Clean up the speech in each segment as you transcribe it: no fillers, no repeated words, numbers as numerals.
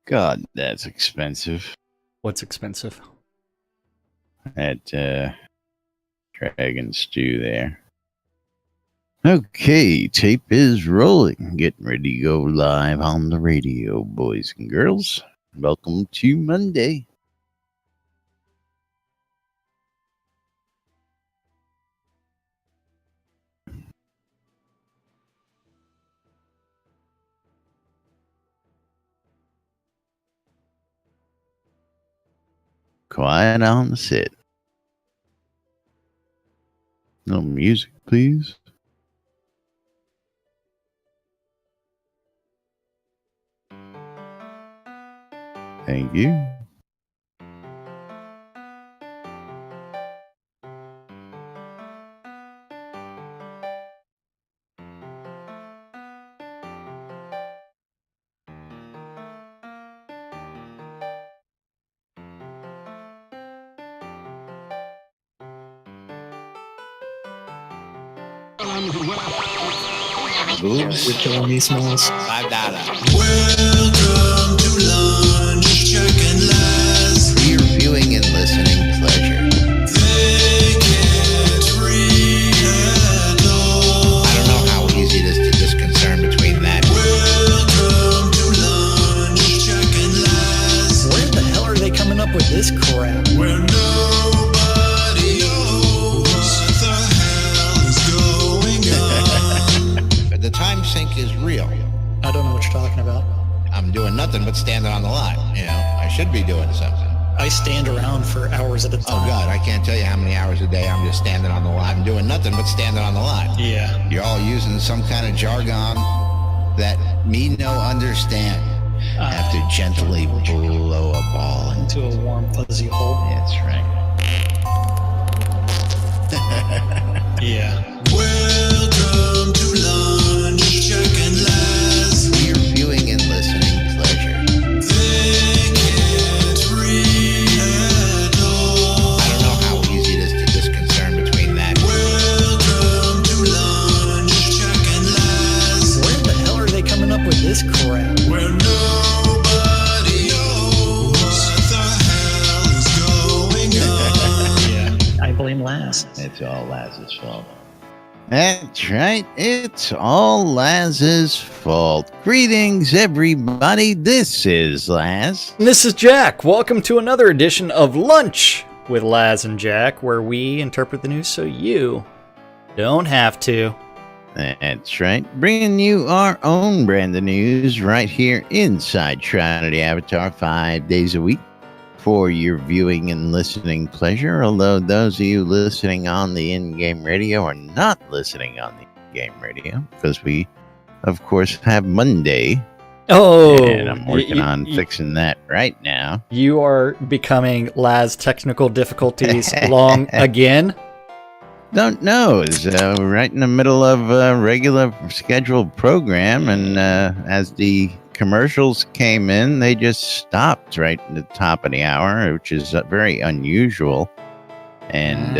God, that's expensive. What's expensive? That dragon stew there. Okay, tape is rolling. Getting ready to go live on the radio, boys and girls. Welcome to Monday. Quiet on the set. No music, please. Thank you. You're killing me, Smalls. $5. Welcome to lunch, Jack and Laz. For your viewing and listening pleasure. They can't read at all. I don't know how easy it is to discern between that. Welcome to lunch, Jack and Laz. Where the hell are they coming up with this crap? Where nobody knows what the hell is going on. But the time sink is real. I don't know what you're talking about. I'm doing nothing but standing on the line. You know, I should be doing something. I stand around for hours at a Oh time. God, I can't tell you how many hours a day I'm just standing on the line. I'm doing nothing but standing on the line. Yeah. You're all using some kind of jargon that me no understand. I have to gently blow a ball into. Into a warm, fuzzy hole. That's right. Yeah. Welcome to lunch, Jack and Laz. For your viewing and listening pleasure. They can't read at all. I don't know how easy it is to discern between that. Welcome to lunch, Jack and Laz. Where the hell are they coming up with this crap? Where nobody knows what the hell is going on. Yeah. I blame Laz. It's all Laz's fault. That's right. It's all Laz's fault. Greetings, everybody. This is Laz. And this is Jack. Welcome to another edition of Lunch with Laz and Jack, where we interpret the news so you don't have to. That's right. Bringing you our own brand of news right here inside Shroud of the Avatar 5 days a week for your viewing and listening pleasure. Although those of you listening on the in-game radio are not listening on the in-game radio, because we, of course, have Monday. Oh, And I'm working on fixing that right now. You are becoming Laz technical difficulties long again. Don't know. It's right in the middle of a regular scheduled program, and as the commercials came in, they just stopped right at the top of the hour, which is very unusual. And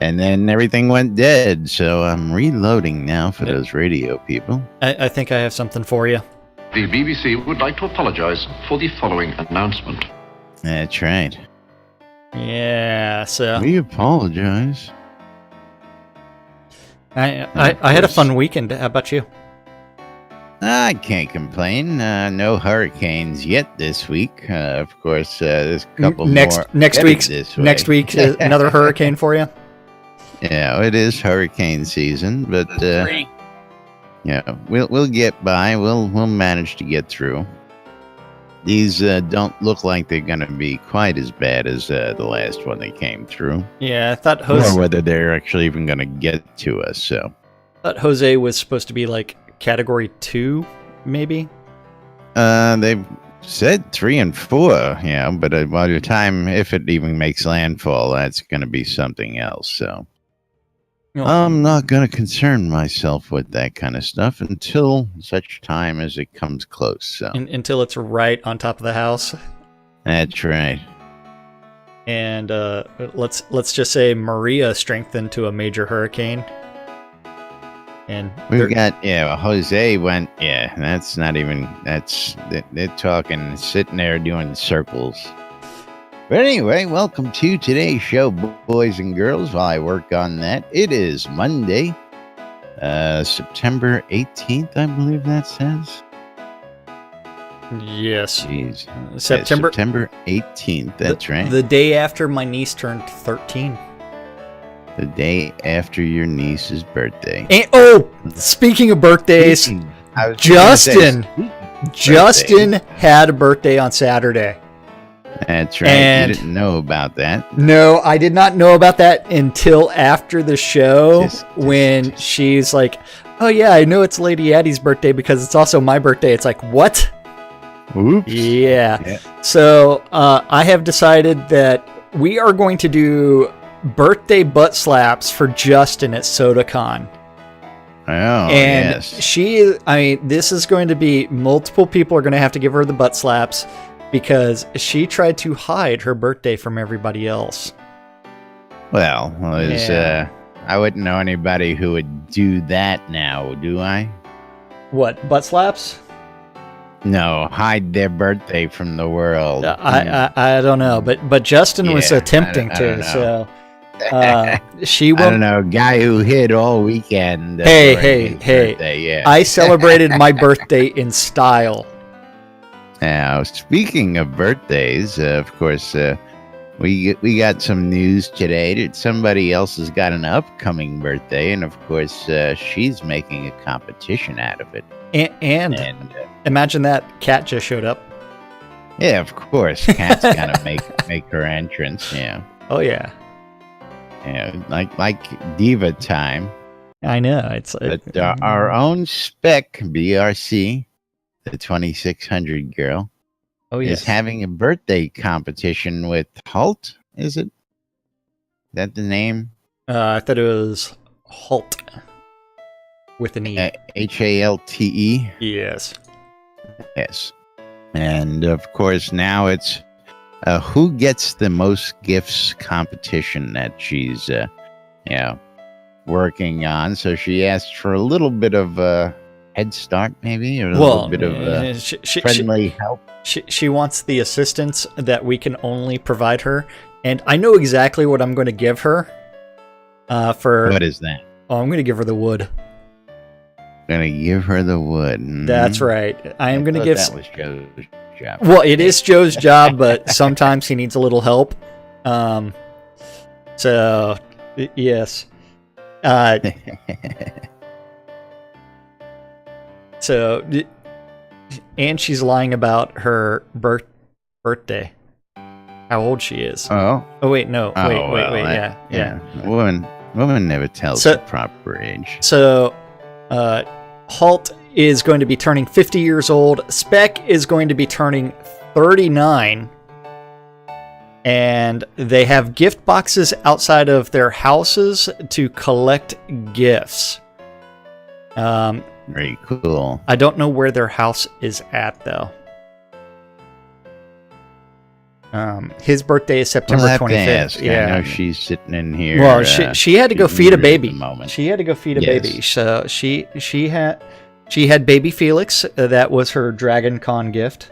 then everything went dead, so I'm reloading now for those radio people. I think I have something for you. The BBC would like to apologise for the following announcement. That's right. Yeah, so We apologize. I had a fun weekend. How about you? I can't complain. No hurricanes yet this week. Of course, there's a couple more Next headed week's this way. next week another hurricane for you. Yeah, it is hurricane season, but yeah, we'll get by. We'll manage to get through. These don't look like they're going to be quite as bad as the last one that came through, Yeah, I thought or whether they're actually even going to get to us. So, Jose was supposed to be like Category 2, maybe. they've said 3 and 4, yeah, but by the time if it even makes landfall, that's going to be something else. So. You know, I'm not going to concern myself with that kind of stuff until such time as it comes close. So until it's right on top of the house. that's right. And let's just say Maria strengthened to a major hurricane. And We've got, Jose went, that's not even, they're talking, sitting there doing circles. But anyway, welcome to today's show, boys and girls. While I work on that, it is Monday, September 18th, I believe that says. yes, Jeez. September 18th, that's right. The day after my niece turned 13. The day after your niece's birthday. And, speaking of birthdays, I was gonna say, Justin had a birthday on Saturday. That's right. And you didn't know about that. No, I did not know about that until after the show when she's like, oh yeah, I know it's Lady Addie's birthday because it's also my birthday. It's like, what? Oops. Yeah. So I have decided that we are going to do birthday butt slaps for Justin at SodaCon. Oh, And yes. this is going to be multiple people are going to have to give her the butt slaps because she tried to hide her birthday from everybody else. Well, I wouldn't know anybody who would do that now, do I? What, butt slaps? No, hide their birthday from the world. I don't know, but Justin was attempting I don't to, know. so she I will. don't know, guy who hid all weekend. Hey! Birthday, yeah. I celebrated my birthday in style. Now, speaking of birthdays, of course, we got some news today that somebody else has got an upcoming birthday, and of course, she's making a competition out of it. And imagine that Kat just showed up. Yeah, of course, Kat's gonna make her entrance. Yeah. Oh yeah. Yeah, like diva time. I know it's. But our own spec BRC, the 2600 girl, is having a birthday competition with Halt. Is it? Is that the name? I thought it was Halt with an E. HALTE. Yes. Yes. And of course, now it's who gets the most gifts competition that she's working on. So she asked for a little bit of a head start, maybe, or a little bit of friendly help. She wants the assistance that we can only provide her, and I know exactly what I'm going to give her. For what is that? Oh, I'm going to give her the wood. Gonna give her the wood. Mm-hmm. That's right. I am going to give. That was Joe's job. Well, it is Joe's job, but sometimes he needs a little help. So yes. So, and she's lying about her birthday. How old she is? Oh wait, no. Wait. Yeah. Woman never tells the proper age. So, Halt is going to be turning 50 years old. Spec is going to be turning 39. And they have gift boxes outside of their houses to collect gifts. Very cool. I don't know where their house is at, though. His birthday is September 25th. Yeah, I know she's sitting in here. Well, she had to go feed a baby. She had to go feed a baby. So she had baby Felix. That was her Dragon Con gift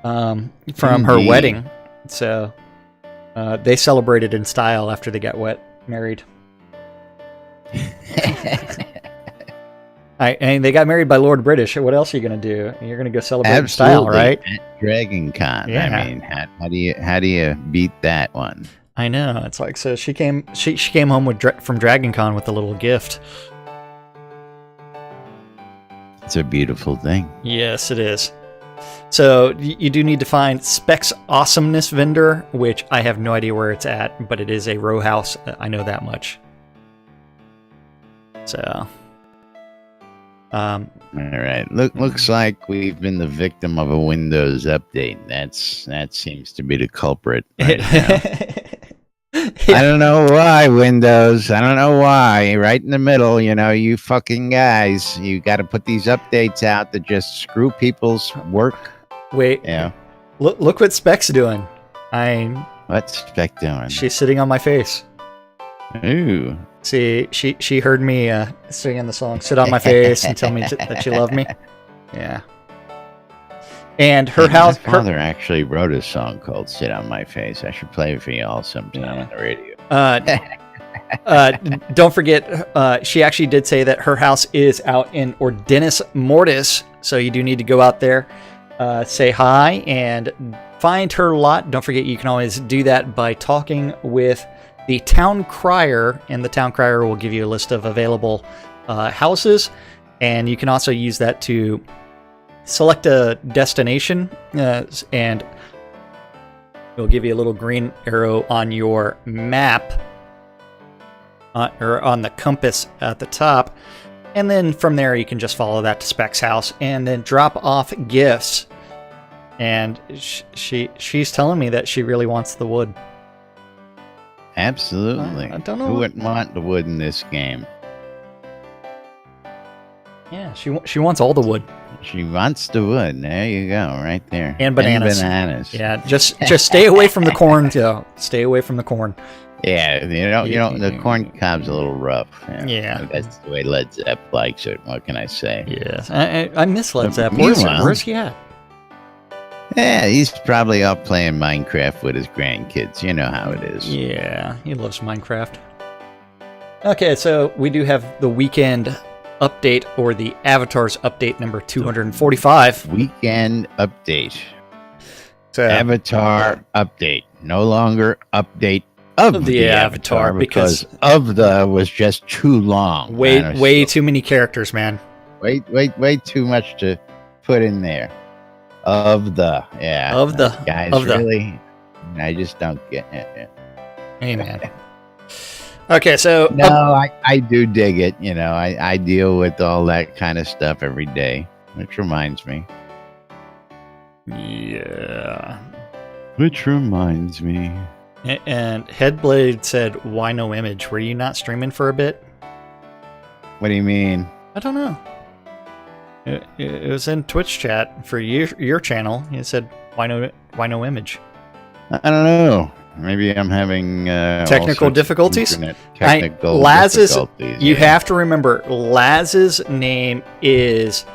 from her wedding. So they celebrated in style after they got married. And they got married by Lord British. What else are you going to do? You're going to go celebrate in style, right? At Dragon Con. Yeah. I mean, how do you beat that one? I know. It's like, so she came home from Dragon Con with a little gift. It's a beautiful thing. Yes, it is. So you do need to find Spec's Awesomeness vendor, which I have no idea where it's at, but it is a row house. I know that much. So... all right. Looks like we've been the victim of a Windows update. That seems to be the culprit right now. I don't know why, Windows. I don't know why. Right in the middle, you fucking guys. You got to put these updates out that just screw people's work. Wait. Yeah. Look what Spec's doing. What's Spec doing? She's sitting on my face. Ooh. See, she heard me singing the song "Sit on My Face" and tell me that she loved me. Yeah. And her house. My father actually wrote a song called "Sit on My Face." I should play it for y'all sometime on the radio. Don't forget, she actually did say that her house is out in Ordinis Mortis, so you do need to go out there, say hi, and find her lot. Don't forget, you can always do that by talking with the town crier, and the town crier will give you a list of available houses, and you can also use that to select a destination, and it'll give you a little green arrow on your map, or on the compass at the top, and then from there you can just follow that to Spec's house and then drop off gifts. And she's telling me that she really wants the wood. Absolutely. I don't know. Who wouldn't want the wood in this game? Yeah, she wants all the wood. She wants the wood. There you go, right there. And bananas. bananas. Yeah, just stay away from the corn, Joe. Stay away from the corn. Yeah, you know, the corn cob's a little rough. Yeah. That's the way Led Zepp likes it. What can I say? Yes, I miss Led Zeppelin. Meanwhile- Where's he at? Yeah, he's probably off playing Minecraft with his grandkids. You know how it is. Yeah, he loves Minecraft. Okay, so we do have the weekend update, or the Avatars update number 245. Weekend update. So, Avatar update. No longer update of the Avatar because of the was just too long. way too many characters, man. Way too much to put in there. Of the guys, really, I just don't get it. Hey, man. Okay, so no, I do dig it. You know, I deal with all that kind of stuff every day, which reminds me. Yeah. Which reminds me. And Headblade said, "Why no image? Were you not streaming for a bit?" What do you mean? I don't know. It was in Twitch chat for your channel. It said, "Why no image?" I don't know. Maybe I'm having technical difficulties. Laz's difficulties. You have to remember, Laz's name is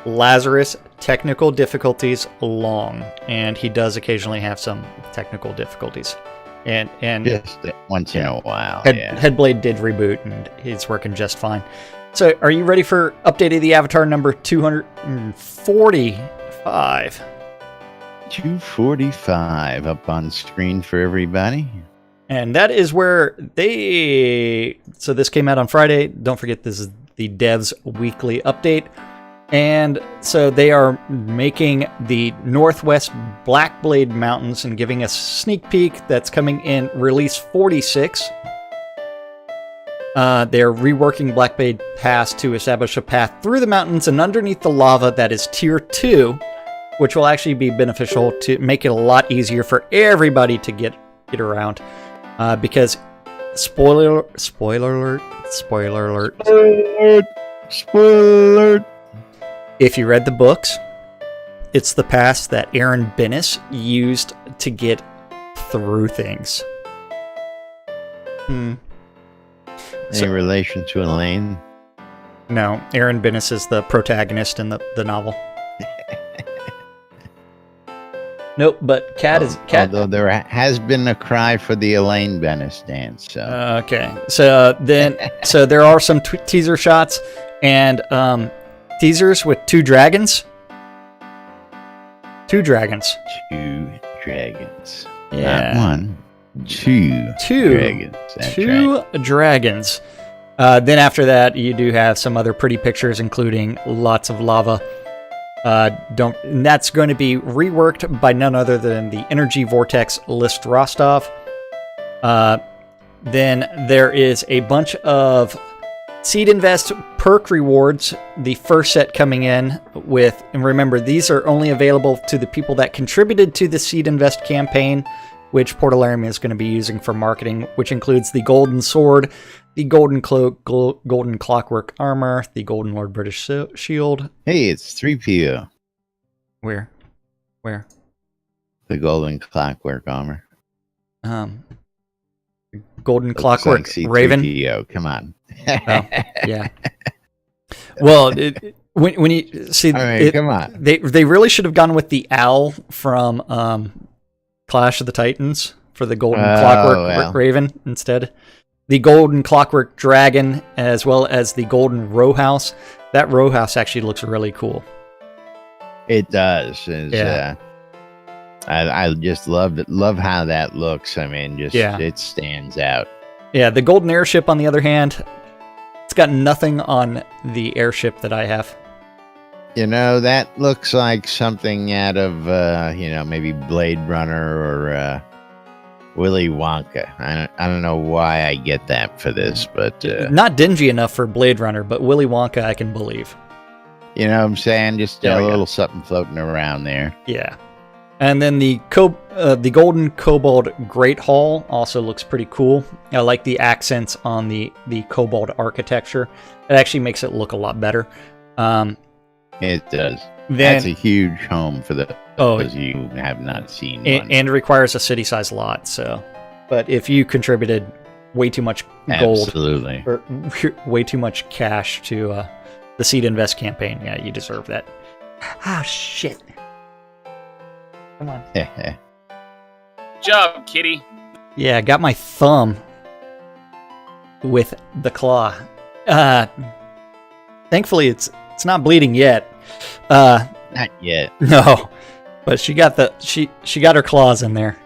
Lazarus Technical Difficulties Long, and he does occasionally have some technical difficulties. And just once in a while. Headblade did reboot, and he's working just fine. So, are you ready for update of the Avatar number 245? 245 up on screen for everybody. And that is where so this came out on Friday. Don't forget, this is the devs weekly update. And so they are making the Northwest Blackblade Mountains and giving us a sneak peek that's coming in release 46. They're reworking Blackblade Pass to establish a path through the mountains and underneath the lava that is Tier 2, which will actually be beneficial to make it a lot easier for everybody to get around. Because, spoiler alert. If you read the books, it's the pass that Aaron Bennis used to get through things. Any relation to Elaine? No, Aaron Bennis is the protagonist in the novel. Nope, but Cat. Although there has been a cry for the Elaine Bennis dance. So. Okay, so there are some teaser shots and teasers with two dragons. Two dragons. Yeah. Not one. Two dragons. That's right. Dragons. Then after that, you do have some other pretty pictures, including lots of lava. And that's going to be reworked by none other than the Energy Vortex List Rostov. Then there is a bunch of Seed Invest perk rewards, the first set coming in with, and remember, these are only available to the people that contributed to the Seed Invest campaign, which Portalarium is going to be using for marketing, which includes the Golden Sword, the Golden Cloak, Golden Clockwork Armor, the Golden Lord British Shield. Hey, it's 3PO. Where? The Golden Clockwork Armor. Golden Looks Clockwork like C3PO. Raven. Come on. Oh, yeah. Well, when you see, I mean, come on. they really should have gone with the owl from Clash of the Titans for the Golden Clockwork Raven instead. The Golden Clockwork Dragon, as well as the Golden Row House. That row house actually looks really cool. It does. Yeah. I just love how that looks. I mean, it stands out. Yeah, the Golden Airship, on the other hand, it's got nothing on the airship that I have. You know, that looks like something out of, maybe Blade Runner or Willy Wonka. I don't know why I get that for this, but... Not dingy enough for Blade Runner, but Willy Wonka I can believe. You know what I'm saying? Just a little something floating around there. Yeah. And then the Golden Kobold Great Hall also looks pretty cool. I like the accents on the Kobold architecture. It actually makes it look a lot better. It does. That's a huge home for those you have not seen. And requires a city-sized lot. So, but if you contributed way too much gold, absolutely, or way too much cash to the Seed Invest campaign, yeah, you deserve that. Ah, shit. Come on. Good job, kitty. Yeah, I got my thumb with the claw. Thankfully, it's not bleeding yet. Not yet. No, but she got her claws in there,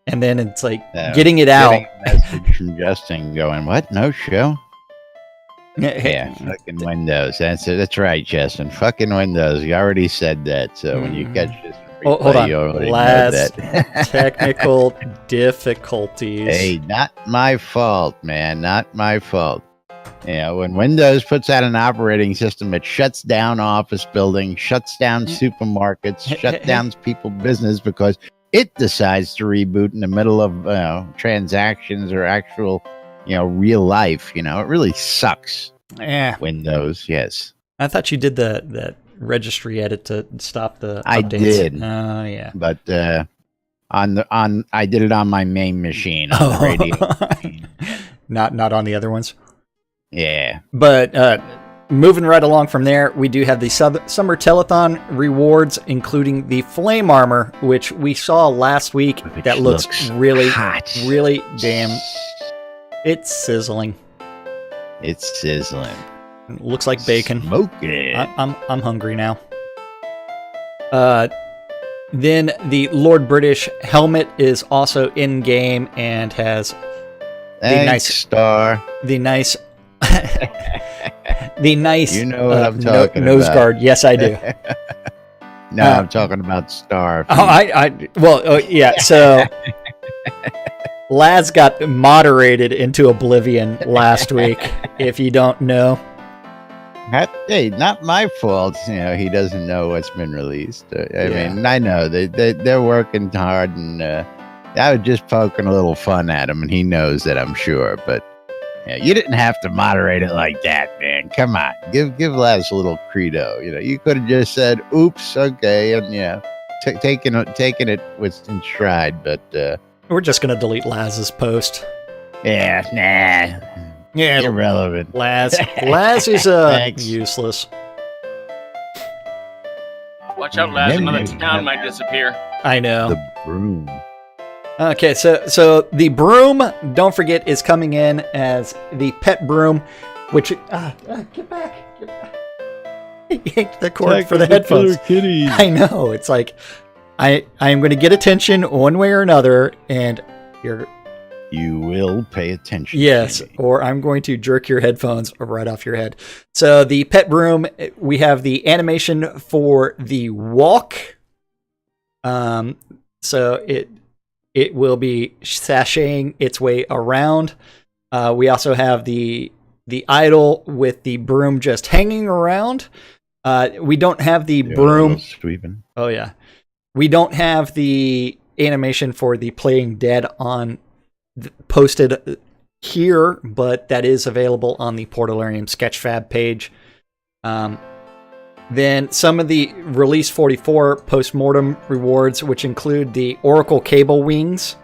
and then it's like getting it out. A message from Justin going, "What? No show." Yeah, fucking Windows. That's right, Justin. Fucking Windows. You already said that. So when you catch this, hold on. you already Last know that. technical difficulties. Hey, not my fault, man. Not my fault. Yeah, when Windows puts out an operating system, it shuts down office buildings, shuts down supermarkets, shuts down people's business because it decides to reboot in the middle of transactions or actual, real life. It really sucks. Yeah. Windows, yes. I thought you did that registry edit to stop the updates. I did. Oh, yeah. But I did it on my main machine on the radio machine. Not on the other ones. Yeah. But moving right along from there, we do have the Summer Telethon rewards, including the Flame Armor, which we saw last week. Which that looks really, hot. really damn... It's sizzling. It's sizzling. It looks like bacon. Smoking. I'm hungry now. Then the Lord British helmet is also in game and has Starr. the nice You know what I'm talking nose about. guard. Yes, I do. No, I'm talking about Starr. Yeah. So Laz got moderated into oblivion last week. If you don't know. Hey, not my fault. He doesn't know what's been released. I mean, I know they're working hard, and I was just poking a little fun at him, and he knows that, I'm sure. But you didn't have to moderate it like that, man. Come on, give Laz a little credo. You could have just said, "Oops, okay," and taking it in stride. But we're just gonna delete Laz's post. Yeah, nah. Yeah, irrelevant. Laz is useless. Watch out, Laz. Another town might disappear. I know. The broom. Okay, so the broom, don't forget, is coming in as the pet broom, which get back. Yank the cord for the headphones. Kitty. I know. It's like I am going to get attention one way or another, and you will pay attention. Yes, or I'm going to jerk your headphones right off your head. So the pet broom, we have the animation for the walk. So it will be sashaying its way around. We also have the idle with the broom just hanging around. We don't have the broom sweeping. Oh yeah, we don't have the animation for the playing dead on posted here, but that is available on the Portalarium Sketchfab page. Then some of the Release 44 postmortem rewards, which include the Oracle Cable Wings.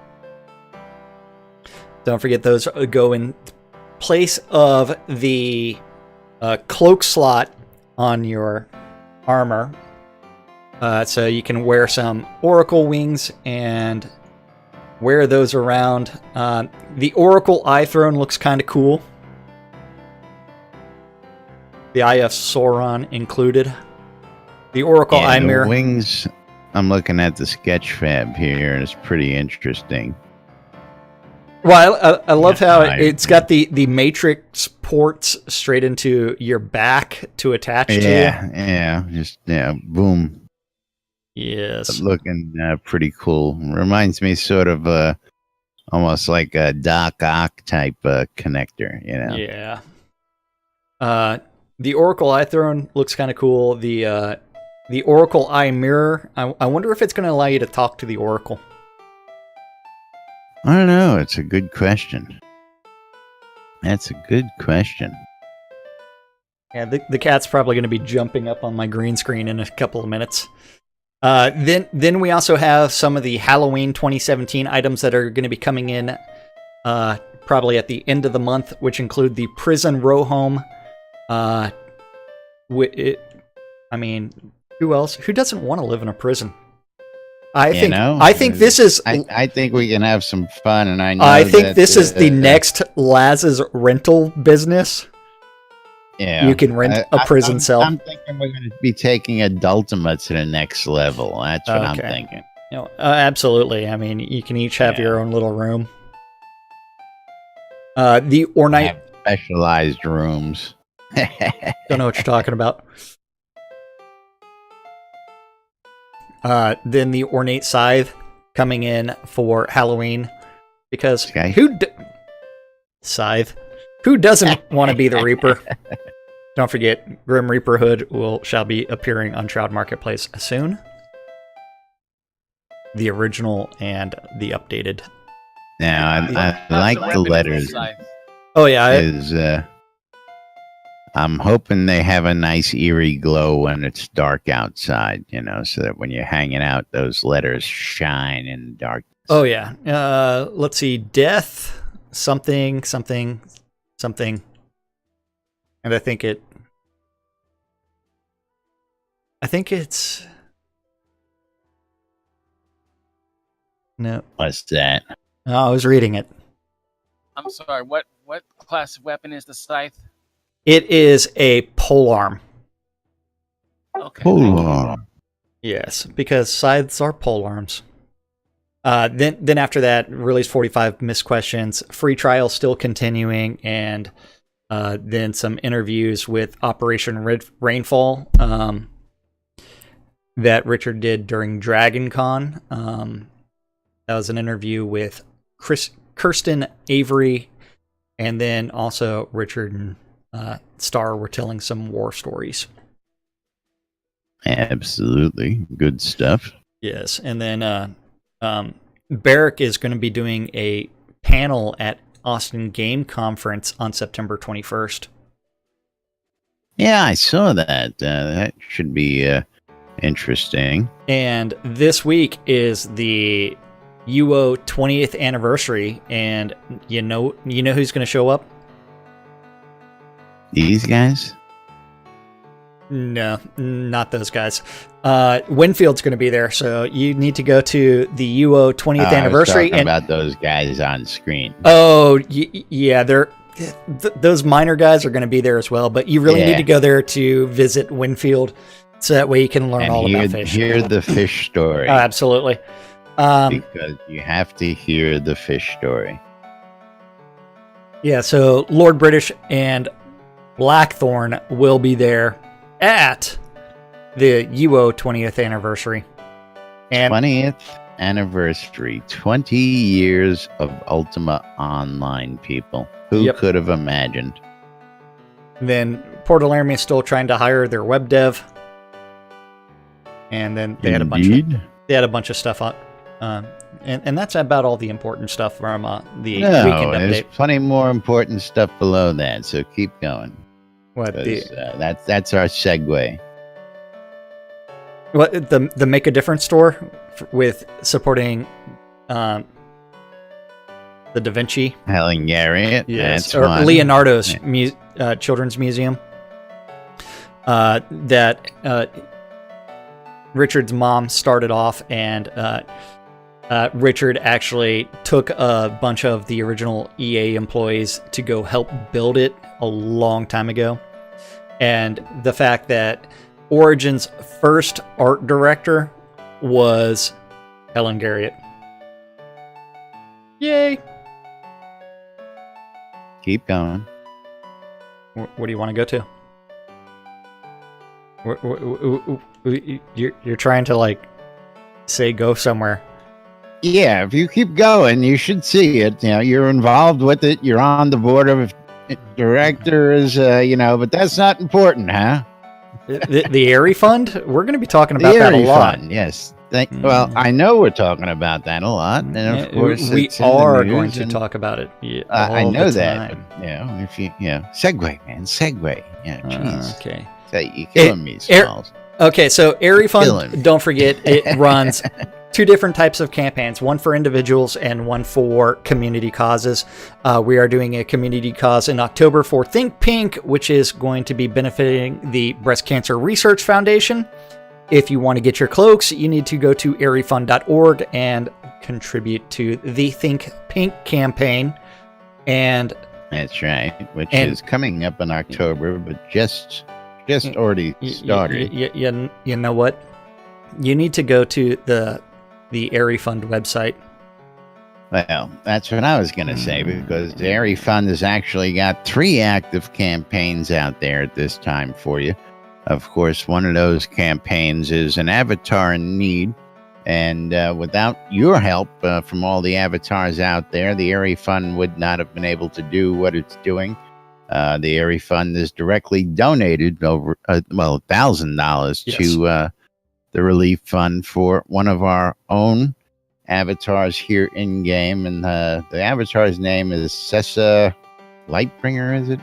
Don't forget those go in place of the cloak slot on your armor. So you can wear some Oracle wings and wear those around. The Oracle Eye Throne looks kind of cool. The Eye of Sauron included. The Oracle Eye Mirror. The wings, I'm looking at the sketch fab here, and it's pretty interesting. Well, I love how it's got the matrix ports straight into your back to attach to you. Yeah, boom. Yes. Looking pretty cool. Reminds me sort of almost like a Doc Ock type connector, you know? Yeah. The Oracle Eye Throne looks kind of cool. The Oracle Eye Mirror, I wonder if it's going to allow you to talk to the Oracle. I don't know. It's a good question. That's a good question. Yeah, the cat's probably going to be jumping up on my green screen in a couple of minutes. Then we also have some of the Halloween 2017 items that are going to be coming in probably at the end of the month, which include the Prison Row Home. I mean, who else? Who doesn't want to live in a prison? I think this is. I think we can have some fun, and I think this is the next Laz's rental business. Yeah, you can rent a prison cell. I'm thinking we're going to be taking Adultima to the next level. That's what I'm thinking. Absolutely. I mean, you can each have your own little room. The ornate specialized rooms. Don't know what you're talking about. Then the ornate scythe coming in for Halloween because scythe. Who doesn't want to be the Reaper? Don't forget, Grim Reaper Hood shall be appearing on Shroud Marketplace soon. The original and the updated. Now, I like the letters. Oh yeah, I'm hoping they have a nice eerie glow when it's dark outside, you know, so that when you're hanging out, those letters shine in the dark. Oh yeah. Let's see, death, something, and I think it's no. What's that? Oh, I was reading it. I'm sorry. What class of weapon is the scythe? It is a polearm. Okay. Polearm. Yes, because scythes are polearms. Then after that, release 45 missed questions. Free trial still continuing, and then some interviews with Operation Rainfall that Richard did during Dragon Con. That was an interview with Kirsten Avery, and then also Richard and Starr were telling some war stories. Absolutely. Good stuff. Yes, and then Barrick is going to be doing a panel at Austin Game Conference on September 21st. Yeah, I saw that. That should be interesting. And this week is the UO 20th anniversary, and you know who's going to show up? These guys? No, not those guys. Winfield's going to be there, so you need to go to the UO 20th anniversary. I was talking about those guys on screen. Oh, yeah, those minor guys are going to be there as well, but you really need to go there to visit Winfield, so that way you can learn all about fish. Hear the fish story. Oh, absolutely. Because you have to hear the fish story. Yeah, so Lord British and Blackthorn will be there at the UO 20th anniversary. And 20th anniversary. 20 years of Ultima Online, people. Who could have imagined? Then Port Alarm is still trying to hire their web dev. And then they had a bunch of stuff on. And that's about all the important stuff from the weekend update. There's plenty more important stuff below that, so keep going. That's our segue. What the Make a Difference store with supporting the the Da Vinci. Helen Garriott. Yes, That's or fun. Leonardo's Yeah. Children's Museum. That Richard's mom started off, and Richard actually took a bunch of the original EA employees to go help build it a long time ago. And the fact that Origin's first art director was Helen Garriott. Yay! Keep going. What do you want to go to? You're trying to like say go somewhere. Yeah, if you keep going, you should see it. You know, you're involved with it. You're on the board of directors. But that's not important, huh? The Airy Fund. We're going to be talking The about that a Airy lot. Fund, yes. Well, I know we're talking about that a lot, and of course we it's in the are news, going to and talk about it. I all know the that. time. But, if you segue, man, segue. Yeah, jeez. Okay. You're killing me, Smalls. Okay, so Airy Killing me. Fund, don't forget, it runs two different types of campaigns, one for individuals and one for community causes. We are doing a community cause in October for Think Pink, which is going to be benefiting the Breast Cancer Research Foundation. If you want to get your cloaks, you need to go to airyfund.org and contribute to the Think Pink campaign. And That's right, which is coming up in October, but just already started. You know what? You need to go to the Airy Fund website. Well, that's what I was going to say, because the Airy Fund has actually got 3 active campaigns out there at this time for you. Of course, one of those campaigns is an avatar in need, and without your help from all the avatars out there, the Airy Fund would not have been able to do what it's doing. The Airy Fund is directly donated over $1,000 to the Relief Fund for one of our own avatars here in game, and the avatar's name is Sessa Lightbringer. Is it?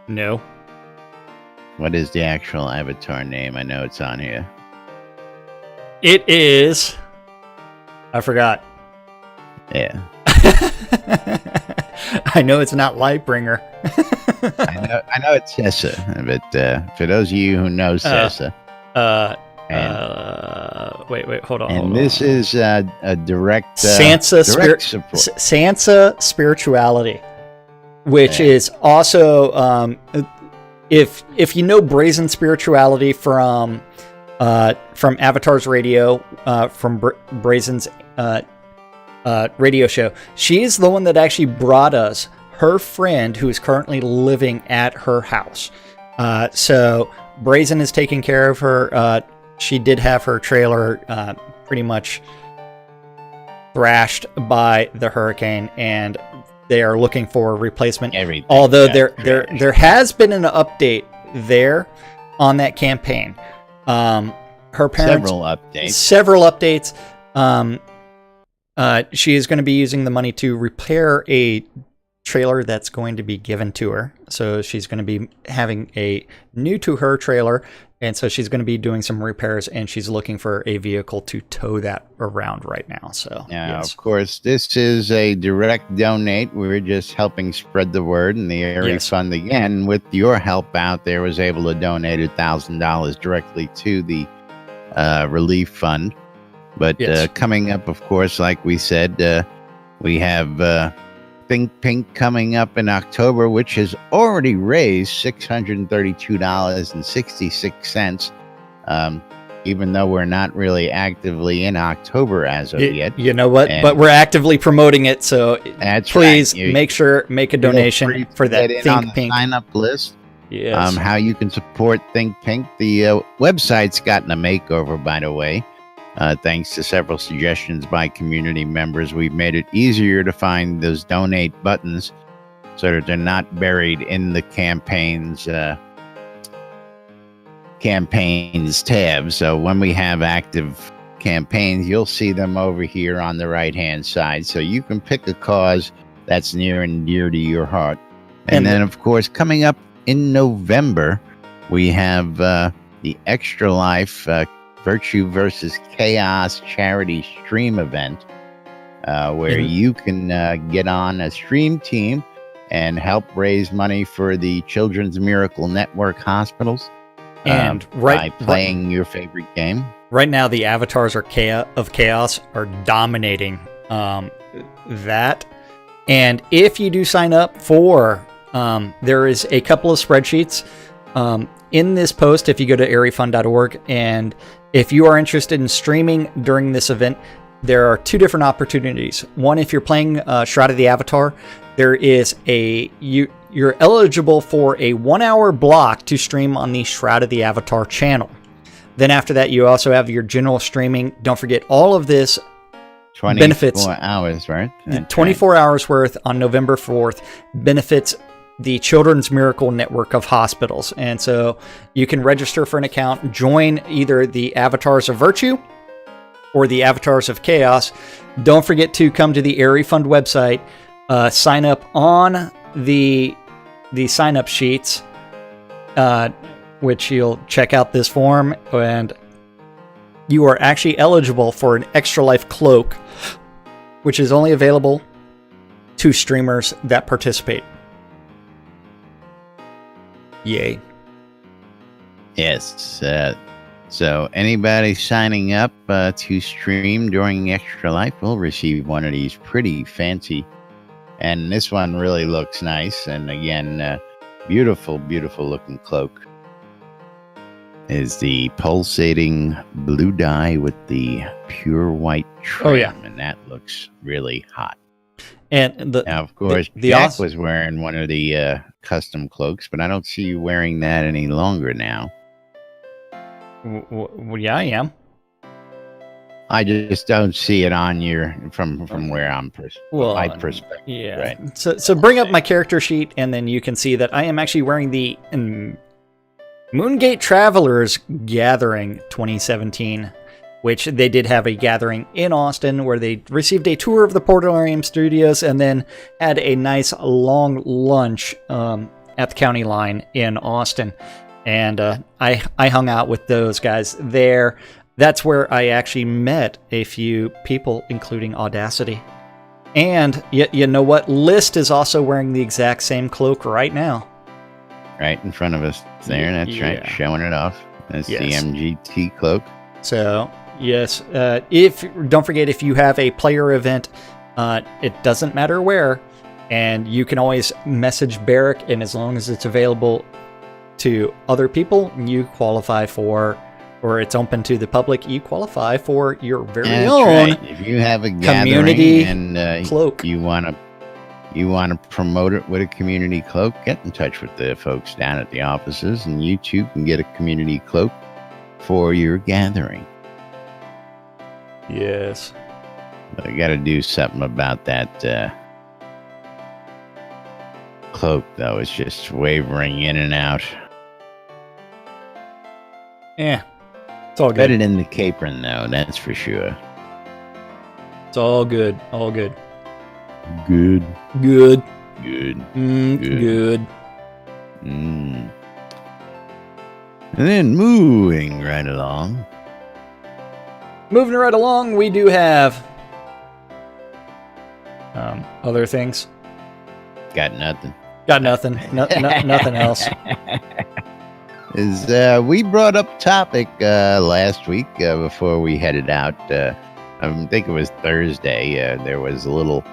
No. What is the actual avatar name? I know it's on here. It is. I forgot. Yeah. I know it's not Lightbringer. I know it's Sessa, but for those of you who know Sessa, wait, hold on. and this is a direct Sansa direct support. Sansa Spirituality, which is also if you know Brazen Spirituality from Avatar's Radio, from Brazen's radio show, she's the one that actually brought us her friend who is currently living at her house. So Brazen is taking care of her. She did have her trailer pretty much thrashed by the hurricane, and they are looking for a replacement. Everything Although got there has been an update there on that campaign. Her parents several updates. She is going to be using the money to repair a trailer that's going to be given to her. So she's going to be having a new to her trailer, and so she's going to be doing some repairs, and she's looking for a vehicle to tow that around right now. So Of course, this is a direct donate. We're just helping spread the word, and the Airy Fund, again, with your help out there, was able to donate $1,000 directly to the Relief Fund. But coming up, of course, like we said, we have Think Pink coming up in October, which has already raised $632.66, even though we're not really actively in October as of yet. You know what? But we're actively promoting it, so please make a donation for that Think Pink sign-up list. Yes. How you can support Think Pink. The website's gotten a makeover, by the way. Thanks to several suggestions by community members, we've made it easier to find those donate buttons so that they're not buried in the campaigns tab. So when we have active campaigns, you'll see them over here on the right-hand side. So you can pick a cause that's near and dear to your heart. And then, of course, coming up in November, we have the Extra Life Virtue versus Chaos charity stream event. where you can get on a stream team and help raise money for the Children's Miracle Network hospitals. And by playing your favorite game. Right now, the avatars of chaos are dominating that. And if you do sign up for, there is a couple of spreadsheets in this post. If you go to airyfund.org, and if you are interested in streaming during this event, there are two different opportunities. One, if you're playing Shroud of the Avatar, there is you're eligible for a 1-hour block to stream on the Shroud of the Avatar channel. Then after that, you also have your general streaming. Don't forget, all of this 24 benefits hours, right? 24 hours worth on November 4th benefits the Children's Miracle Network of hospitals. And so you can register for an account, join either the Avatars of Virtue or the Avatars of Chaos. Don't forget to come to the Airy Fund website, sign up on the sign-up sheets, which you'll check out this form, and you are actually eligible for an Extra Life cloak, which is only available to streamers that participate. Yay. Yes. So anybody signing up to stream during Extra Life will receive one of these pretty fancy. And this one really looks nice. And again, beautiful, beautiful looking cloak. Is the pulsating blue dye with the pure white trim. Oh, yeah. And that looks really hot. And Now, of course, the Jack was wearing one of the custom cloaks, but I don't see you wearing that any longer now. Well, yeah, I am. I just don't see it on your from where I'm my perspective. Yeah. Right. So bring up my character sheet, and then you can see that I am actually wearing the Moongate Travelers Gathering 2017, which they did have a gathering in Austin where they received a tour of the Portalarium Studios and then had a nice long lunch at the county line in Austin. And I hung out with those guys there. That's where I actually met a few people, including Audacity. And you know what? List is also wearing the exact same cloak right now. Right in front of us there. That's right. Showing it off. That's the MGT cloak. So, yes. Don't forget, if you have a player event, it doesn't matter where. And you can always message Barrick, and as long as it's available to other people, you qualify for, or it's open to the public, you qualify for your very own right. If you have a community gathering and cloak. You want to promote it with a community cloak, get in touch with the folks down at the offices, and you too can get a community cloak for your gathering. Yes. But I got to do something about that cloak, though. It's just wavering in and out. Yeah, it's all good. Better than the capron, though, that's for sure. It's all good. All good. Good. Good. Good. Good. And then moving right along. Moving right along, we do have other things. Got nothing. Got nothing. Nothing else. We brought up topic last week before we headed out. I think it was Thursday. There was a little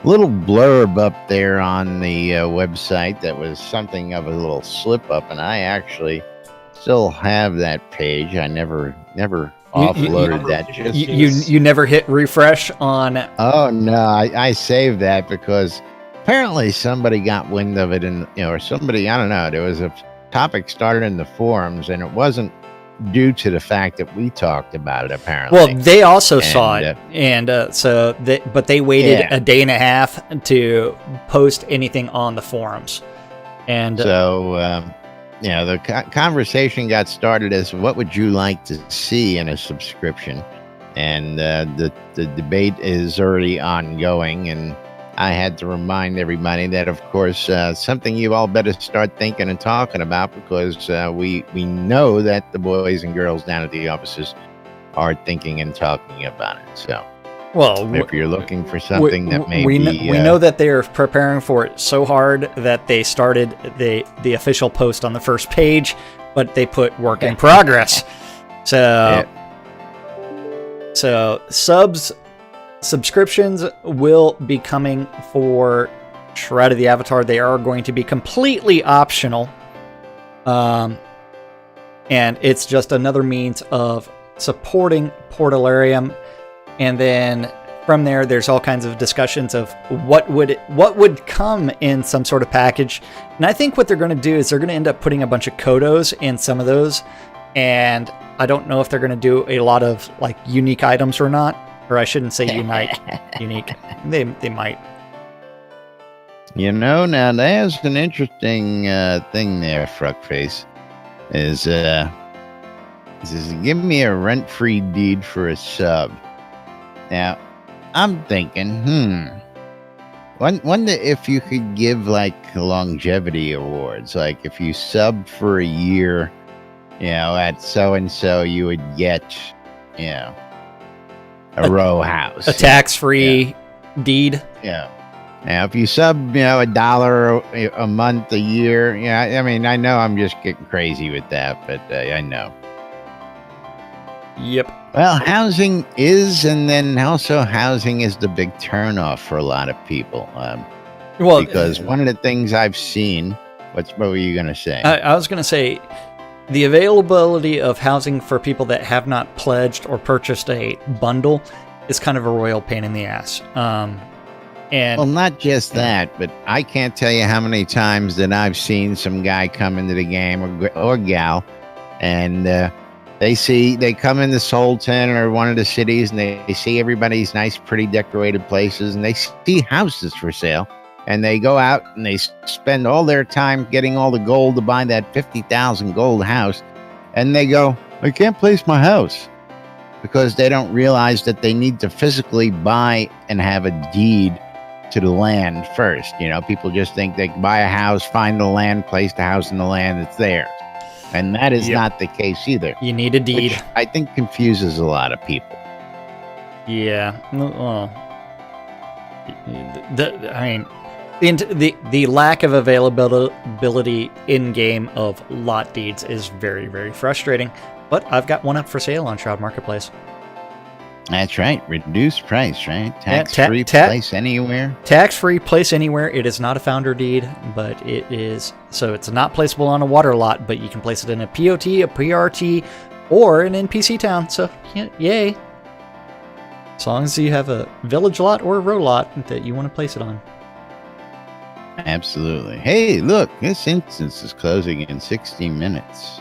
blurb up there on the website that was something of a little slip up, and I actually still have that page. I never offloaded that. You never hit refresh on. Oh no, I saved that because apparently somebody got wind of it, and or somebody, I don't know. There was a topic started in the forums, and it wasn't due to the fact that we talked about it. Apparently, well, they also saw it, and but they waited a day and a half to post anything on the forums, and so the conversation got started as what would you like to see in a subscription, and the debate is already ongoing, and I had to remind everybody that, of course, something you all better start thinking and talking about, because we know that the boys and girls down at the offices are thinking and talking about it. So, Well, if you're looking for something that may we be... we know that they're preparing for it so hard that they started the official post on the first page, but they put work in progress. So, so subscriptions will be coming for Shroud of the Avatar. They are going to be completely optional. And it's just another means of supporting Portalarium. And then from there, there's all kinds of discussions of what would come in some sort of package. And I think what they're going to do is they're going to end up putting a bunch of Kodos in some of those. And I don't know if they're going to do a lot of like unique items or not. Or I shouldn't say unique. They might. You know, now there's an interesting thing there, Fruckface. Is give me a rent-free deed for a sub. Now, I'm thinking, wonder if you could give like longevity awards. Like if you sub for a year, you know, at so and so, you would get, you know, a row house, a tax-free deed. Yeah. Now, if you sub, you know, $1 a month, a year, yeah, I mean, I know I'm just getting crazy with that, but I know. Yep. Well, housing is, and then also housing is the big turnoff for a lot of people. Well, because one of the things I've seen, what were you going to say? I was going to say the availability of housing for people that have not pledged or purchased a bundle is kind of a royal pain in the ass. And well, not just that, but I can't tell you how many times that I've seen some guy come into the game or gal, and they come into Sultan or one of the cities, and they see everybody's nice, pretty decorated places, and they see houses for sale, and they go out and they spend all their time getting all the gold to buy that 50,000 gold house, and they go, I can't place my house, because they don't realize that they need to physically buy and have a deed to the land first. You know, people just think they can buy a house, find the land, place the house in the land, it's theirs. And that is not the case either. You need a deed. Which I think confuses a lot of people. Yeah. Well, the lack of availability in game of lot deeds is very, very frustrating. But I've got one up for sale on Shroud Marketplace. That's right. Reduced price, right? Tax-free place anywhere. Tax-free place anywhere. It is not a founder deed, but it is... So it's not placeable on a water lot, but you can place it in a POT, a PRT, or an NPC town. So, yay. As long as you have a village lot or a row lot that you want to place it on. Absolutely. Hey, look. This instance is closing in 60 minutes.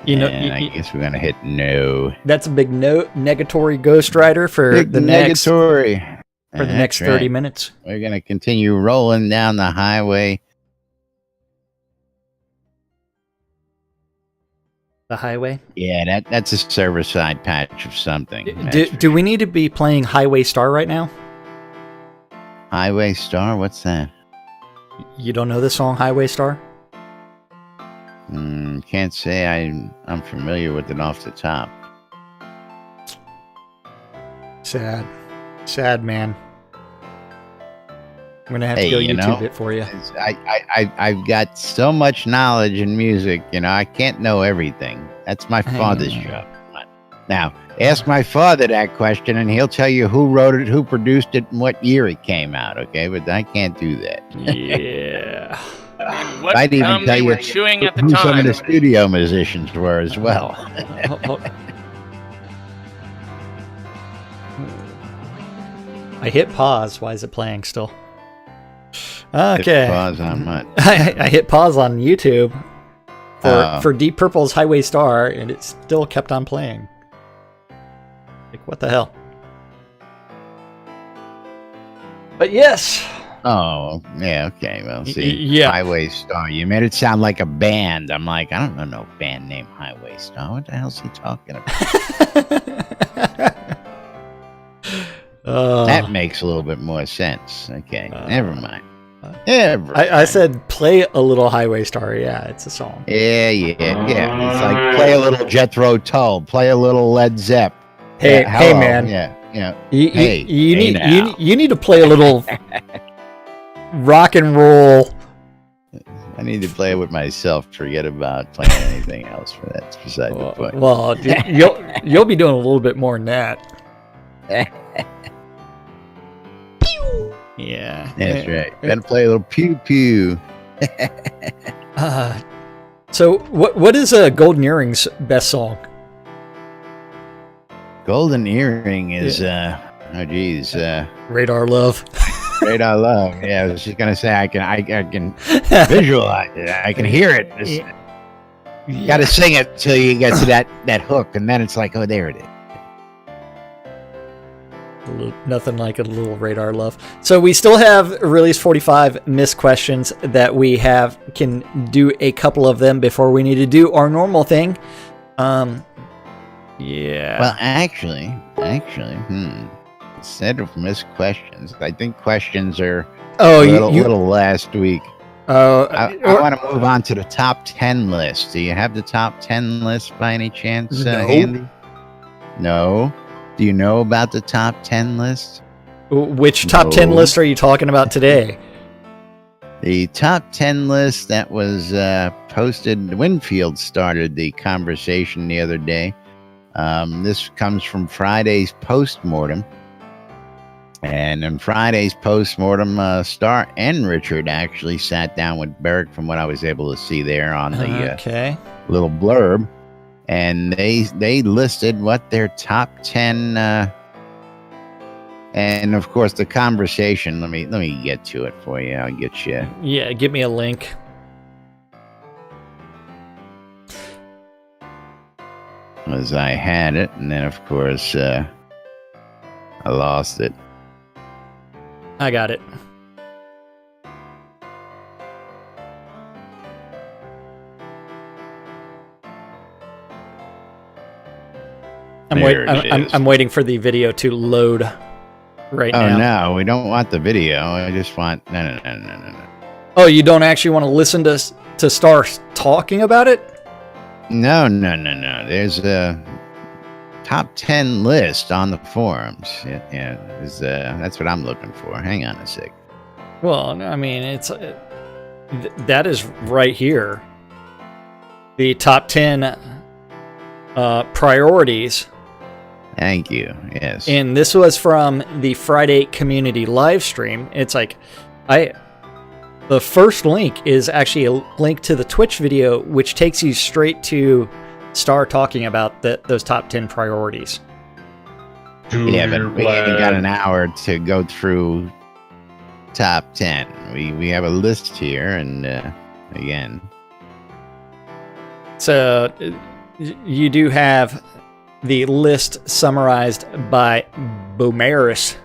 I guess we're gonna hit no. That's a big no negatory Ghost Rider for the next 30 minutes. We're gonna continue rolling down the highway. The highway? Yeah, that's a server side patch of something. Do we need to be playing Highway Starr right now? Highway Starr? What's that? You don't know the song Highway Starr? Can't say I'm familiar with it off the top. Sad man. I'm gonna have to go YouTube it for you. I've got so much knowledge in music, you know, I can't know everything. That's my father's job. Now, ask my father that question, and he'll tell you who wrote it, who produced it, and what year it came out. Okay, but I can't do that. Yeah. And what I'd even tell they you were chewing at the who time. some of the studio musicians were as well. I hit pause. Why is it playing still? Okay. Hit pause on what? I hit pause on YouTube for Deep Purple's Highway Starr, and it still kept on playing. Like, what the hell? But yes. Oh, yeah, okay. Well, see, Highway Starr. You made it sound like a band. I'm like, I don't know no band named Highway Starr. What the hell's he talking about? That makes a little bit more sense. Okay, never mind. I said play a little Highway Starr. Yeah, it's a song. Yeah. It's like play a little Jethro Tull, play a little Led Zepp. Hey, man. Yeah. Hey, you need to play a little rock and roll. I need to play with myself. Forget about playing anything else. For that's beside the point. Well, dude, you'll be doing a little bit more than that. Yeah, that's right. Gotta play a little pew pew. So what is Golden Earring's best song? Golden Earring is Radar Love. Radar Love. Yeah, I was just gonna say I can visualize it. I can hear it. You gotta sing it till you get to that hook, and then it's like, oh, there it is. Nothing like a little Radar Love. So we still have release 45 missed questions that we can do a couple of them before we need to do our normal thing. Yeah. Well, actually, instead of missed questions, I think questions are a little last week. I want to move on to the top 10 list. Do you have the top 10 list by any chance, Andy? No. Do you know about the top 10 list? Which top 10 list are you talking about today? The top 10 list that was posted, Winfield started the conversation the other day. This comes from Friday's postmortem. And in Friday's postmortem, Starr and Richard actually sat down with Beric from what I was able to see there on the little blurb. And they listed what their top 10 and of course the conversation. Let me get to it for you. I'll get you. Yeah, give me a link. As I had it, and then of course I lost it. I got it. I'm waiting for the video to load right now. Oh, no, we don't want the video. I just want... No. Oh, you don't actually want to listen to Starr talking about it? No. There's a top 10 list on the forums. Yeah, that's what I'm looking for. Hang on a sec. Well, I mean, it's that is right here. The top 10 priorities. Thank you. Yes. And this was from the Friday community live stream. It's like, the first link is actually a link to the Twitch video, which takes you straight to Starr talking about those top 10 priorities. Yeah, but we ain't got an hour to go through top 10. We have a list here, and again. So you do have the list summarized by Bomaris,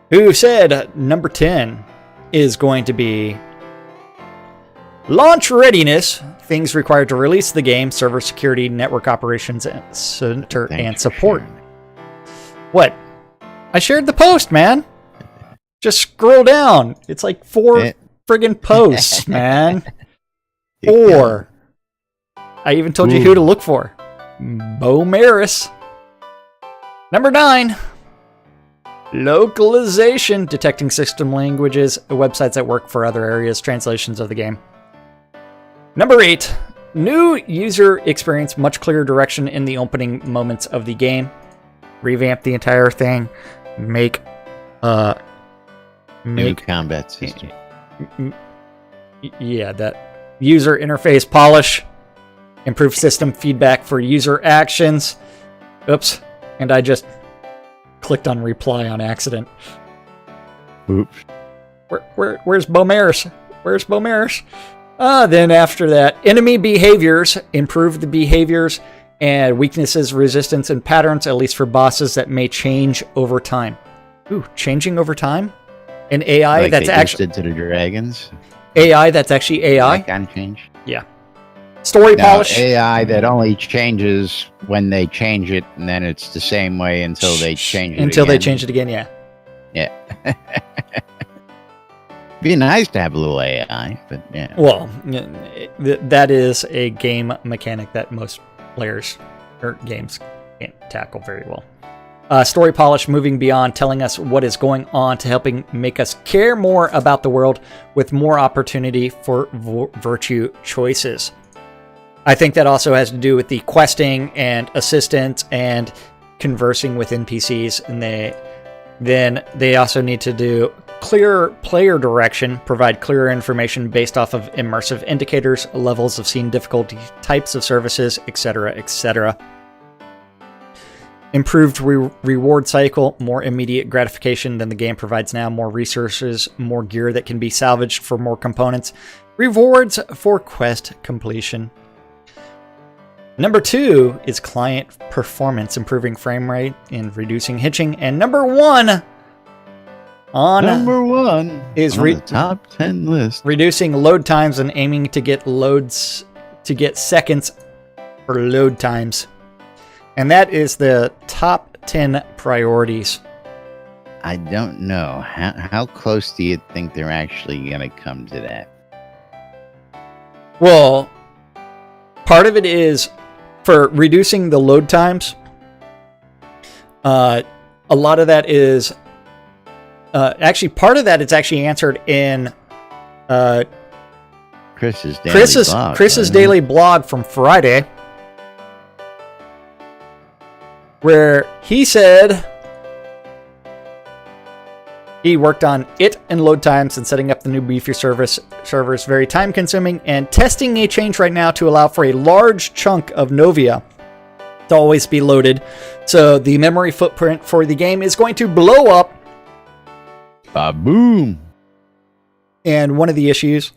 who said number 10 is going to be launch readiness, things required to release the game, server security, network operations center, and support. What? I shared the post, man. Just scroll down. It's like 4 friggin' posts, man. 4. I even told you who to look for. Bomaris. Number 9. Localization. Detecting system languages, websites that work for other areas, translations of the game. Number 8. New user experience, much clearer direction in the opening moments of the game. Revamp the entire thing. Make new combat system. Yeah, that user interface polish. Improve system feedback for user actions. Oops. And I just clicked on reply on accident. Oops. Where's Bomaris? Where's Bomaris? Then after that, enemy behaviors. Improve the behaviors and weaknesses, resistance, and patterns, at least for bosses that may change over time. Ooh, changing over time? An AI like that's they actually... did to the dragons? AI that's actually AI? That kind of change? Yeah. Story polish. AI that only changes when they change it, and then it's the same way until they change it Until again. they change it again, yeah. Yeah. Be nice to have a little AI, but yeah. Well, that is a game mechanic that most players games can't tackle very well. Story polish, moving beyond telling us what is going on to helping make us care more about the world with more opportunity for virtue choices. I think that also has to do with the questing and assistance and conversing with NPCs, and they also need to do clearer player direction, provide clearer information based off of immersive indicators, levels of scene difficulty, types of services, etc., etc. Improved reward cycle, more immediate gratification than the game provides now, more resources, more gear that can be salvaged for more components, rewards for quest completion. Number 2 is client performance, improving frame rate and reducing hitching. And number 1 is on the top 10 list, reducing load times and aiming to get seconds for load times. And that is the top 10 priorities. I don't know. How close do you think they're actually going to come to that? Well, part of it is for reducing the load times. A lot of that is actually part of that is actually answered in Chris's daily blog from Friday, where he said he worked on it and load times and setting up the new Beefy servers very time consuming, and testing a change right now to allow for a large chunk of Novia to always be loaded. So the memory footprint for the game is going to blow up. Boom. And one of the issues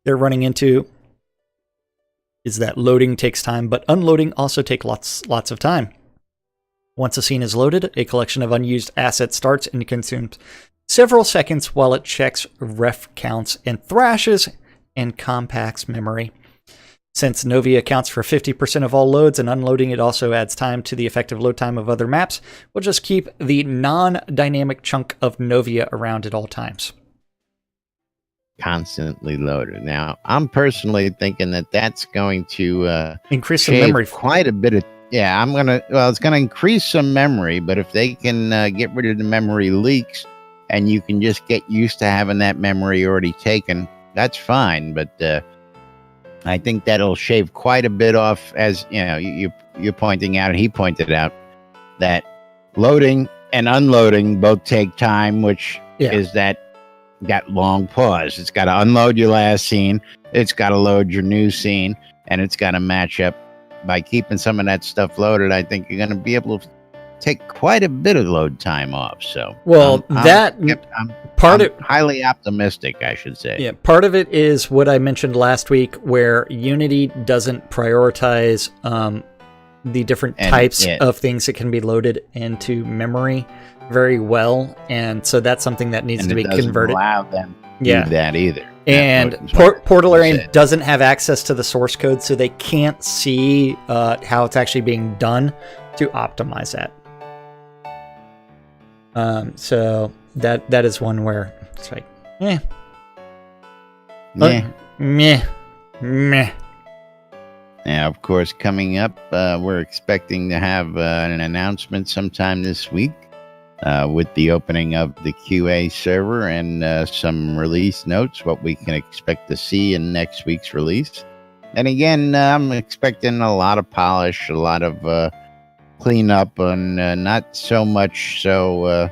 they're running into is that loading takes time, but unloading also takes lots of time. Once a scene is loaded, a collection of unused assets starts and consumes several seconds while it checks ref counts and thrashes and compacts memory. Since Novia accounts for 50% of all loads and unloading, it also adds time to the effective load time of other maps. We'll just keep the non-dynamic chunk of Novia around at all times. Constantly loaded. Now, I'm personally thinking that that's going to increase the memory quite a bit of. Yeah, it's going to increase some memory, but if they can get rid of the memory leaks and you can just get used to having that memory already taken, that's fine. But I think that'll shave quite a bit off, as you know, you're pointing out, and he pointed out that loading and unloading both take time, which is that long pause. It's got to unload your last scene, it's got to load your new scene, and it's got to match up. By keeping some of that stuff loaded, I think you're going to be able to take quite a bit of load time off. So, I'm highly optimistic, I should say. Yeah, part of it is what I mentioned last week, where Unity doesn't prioritize the different types of things that can be loaded into memory very well, and so that's something that needs to be converted. Allow them to do that either. And Portalarian doesn't have access to the source code, so they can't see how it's actually being done to optimize that. So that is one where it's like, meh. Now, of course, coming up, we're expecting to have an announcement sometime this week with the opening of the QA server and some release notes, what we can expect to see in next week's release. And again, I'm expecting a lot of polish, a lot of cleanup, and not so much so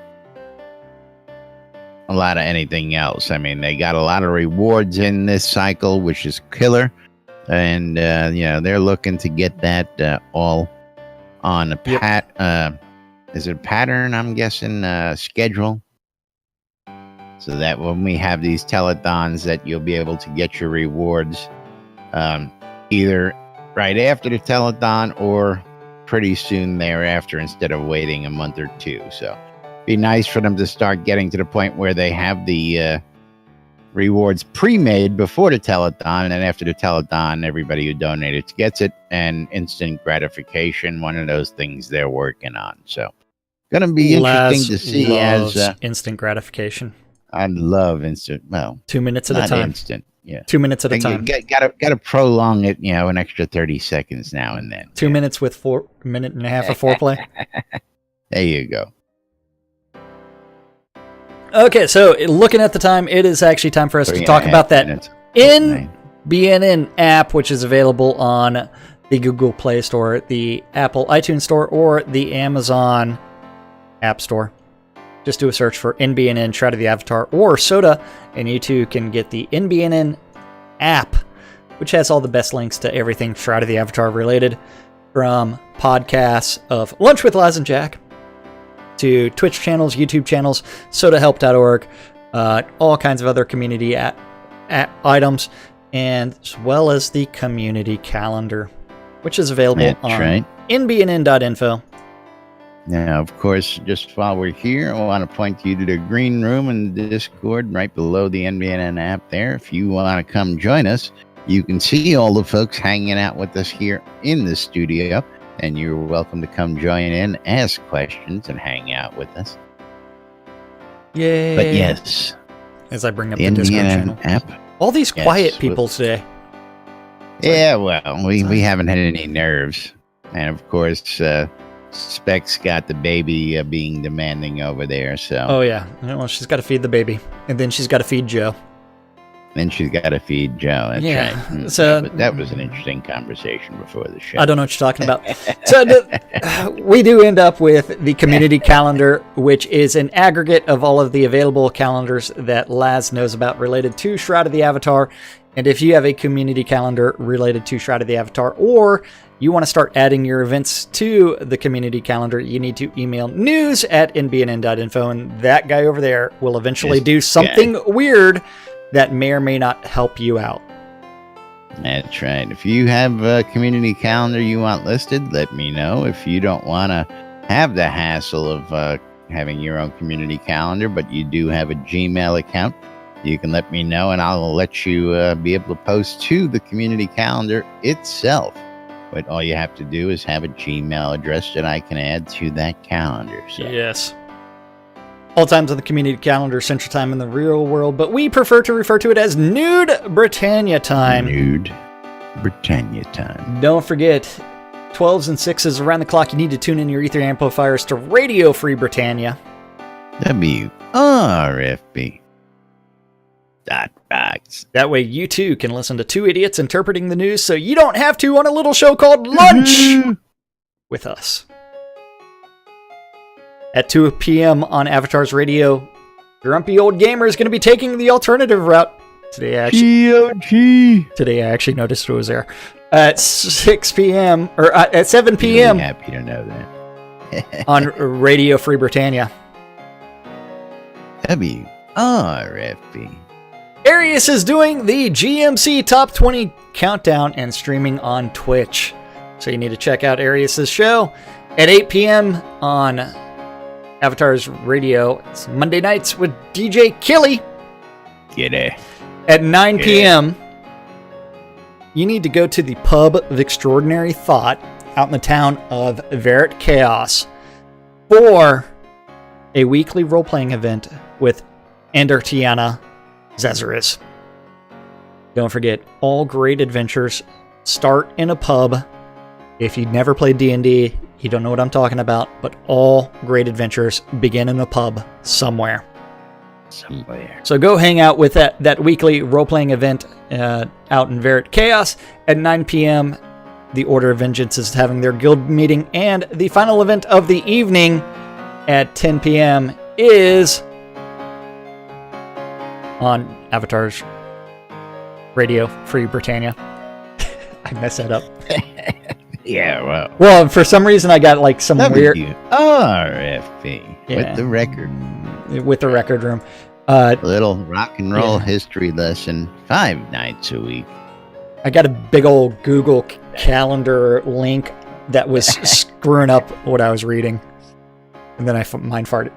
a lot of anything else. I mean, they got a lot of rewards in this cycle, which is killer. And, they're looking to get that all on a is it a pattern, I'm guessing, schedule? So that when we have these telethons, that you'll be able to get your rewards either right after the telethon or pretty soon thereafter, instead of waiting a month or two. So be nice for them to start getting to the point where they have the rewards pre-made before the telethon, and then after the telethon, everybody who donated gets it, and instant gratification, one of those things they're working on. So going to be interesting to see as instant gratification. I love instant. Well, 2 minutes at a time. Instant. Yeah. 2 minutes at a time. Gotta prolong it, an extra 30 seconds now and then. 2 minutes with 4 minute and a half of foreplay. There you go. Okay, so looking at the time, it is actually time for us to talk about that NBNN app, which is available on the Google Play Store, the Apple iTunes Store, or the Amazon App Store. Just do a search for NBNN Shroud of the Avatar or Soda, and you too can get the NBNN app, which has all the best links to everything Shroud of the Avatar related, from podcasts of Lunch with Laz and Jack, to Twitch channels, YouTube channels, sodahelp.org, all kinds of other community items, and as well as the community calendar, which is available on nbnn.info. Now, of course, just while we're here, I want to point you to the green room in the Discord right below the NBNN app there. If you want to come join us, you can see all the folks hanging out with us here in the studio, and you're welcome to come join in, ask questions, and hang out with us. Yay. But yes, as I bring up the Discord channel. App. All these quiet people today. Yeah, well, we haven't had any nerves. And of course, Specs got the baby being demanding over there, so. Oh, yeah. Well, she's got to feed the baby. And then she's got to feed Joe. Then she's got to feed Joe. That's yeah. right. So that was an interesting conversation before the show. I don't know what you're talking about. So we do end up with the community calendar, which is an aggregate of all of the available calendars that Laz knows about related to Shroud of the Avatar. And if you have a community calendar related to Shroud of the Avatar, or you want to start adding your events to the community calendar, you need to email news@nbnn.info, and that guy over there will eventually do something weird that may or may not help you out. That's right. If you have a community calendar you want listed, let me know. If you don't want to have the hassle of having your own community calendar, but you do have a Gmail account, you can let me know, and I'll let you be able to post to the community calendar itself. But all you have to do is have a Gmail address that I can add to that calendar. So. Yes. All times on the community calendar, Central Time in the real world, but we prefer to refer to it as Nude Britannia Time. Nude Britannia Time. Don't forget, 12s and 6s around the clock, you need to tune in your ether amplifiers to Radio Free Britannia. WRFB. .box. That way you too can listen to two idiots interpreting the news, so you don't have to on a little show called Lunch with us. At 2 p.m. on Avatar's Radio, Grumpy Old Gamer is going to be taking the alternative route. Today I actually noticed it was there. At 6 p.m. or at 7 p.m. Really happy to know that. on Radio Free Britannia. WRFB. Arius is doing the GMC Top 20 Countdown and streaming on Twitch. So you need to check out Arius's show at 8 p.m. on Avatar's Radio. It's Monday nights with DJ Killy. Get it. At 9 p.m., you need to go to the Pub of Extraordinary Thought out in the town of Garriott Chaos for a weekly role-playing event with Andertiana Zezaris. Don't forget, all great adventures start in a pub. If you've never played D&D, you don't know what I'm talking about, but all great adventures begin in a pub somewhere. So go hang out with that weekly role-playing event out in Garriott Chaos. At 9 p.m., the Order of Vengeance is having their guild meeting, and the final event of the evening at 10 p.m. is on Avatar's Radio Free Britannia. I messed that up. Yeah, well, for some reason I got like some weird RFB with the record. With the record room. Little rock and roll history lesson 5 nights a week. I got a big old Google Calendar link that was screwing up what I was reading. And then I mind farted.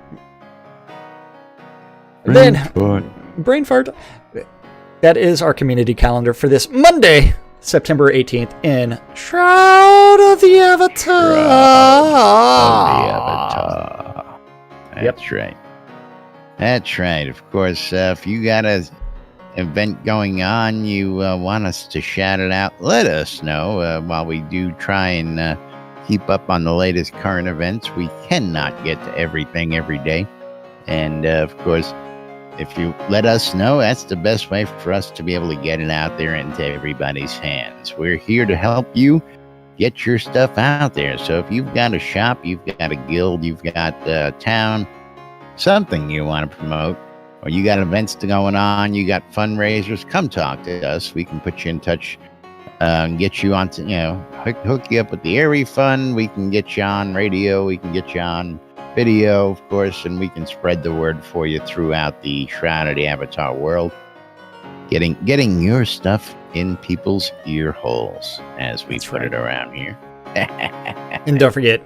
Brain fart. That is our community calendar for this Monday, September 18th in Shroud of the Avatar. That's right. That's right. Of course, if you got a event going on, you want us to shout it out, let us know. While we do try and keep up on the latest current events, we cannot get to everything every day. And of course, if you let us know, that's the best way for us to be able to get it out there into everybody's hands. We're here to help you get your stuff out there. So if you've got a shop, you've got a guild, you've got a town, something you want to promote, or you got events going on, you got fundraisers, come talk to us. We can put you in touch and get you on to, hook you up with the Airy Fund. We can get you on radio. We can get you on video, of course, and we can spread the word for you throughout the Shrouded Avatar world. Getting your stuff in people's ear holes, as we put it around here. And don't forget,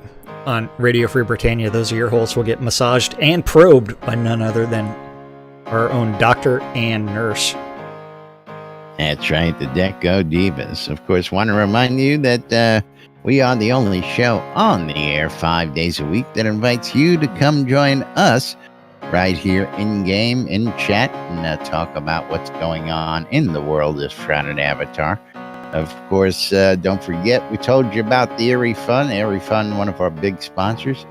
on Radio Free Britannia, those ear holes will get massaged and probed by none other than our own doctor and nurse. That's right, the Deco Divas. Of course, want to remind you that we are the only show on the air 5 days a week that invites you to come join us right here in-game, in chat, and talk about what's going on in the world of Shrouded Avatar. Of course, don't forget, we told you about the Airy Fund. Airy Fund, one of our big sponsors.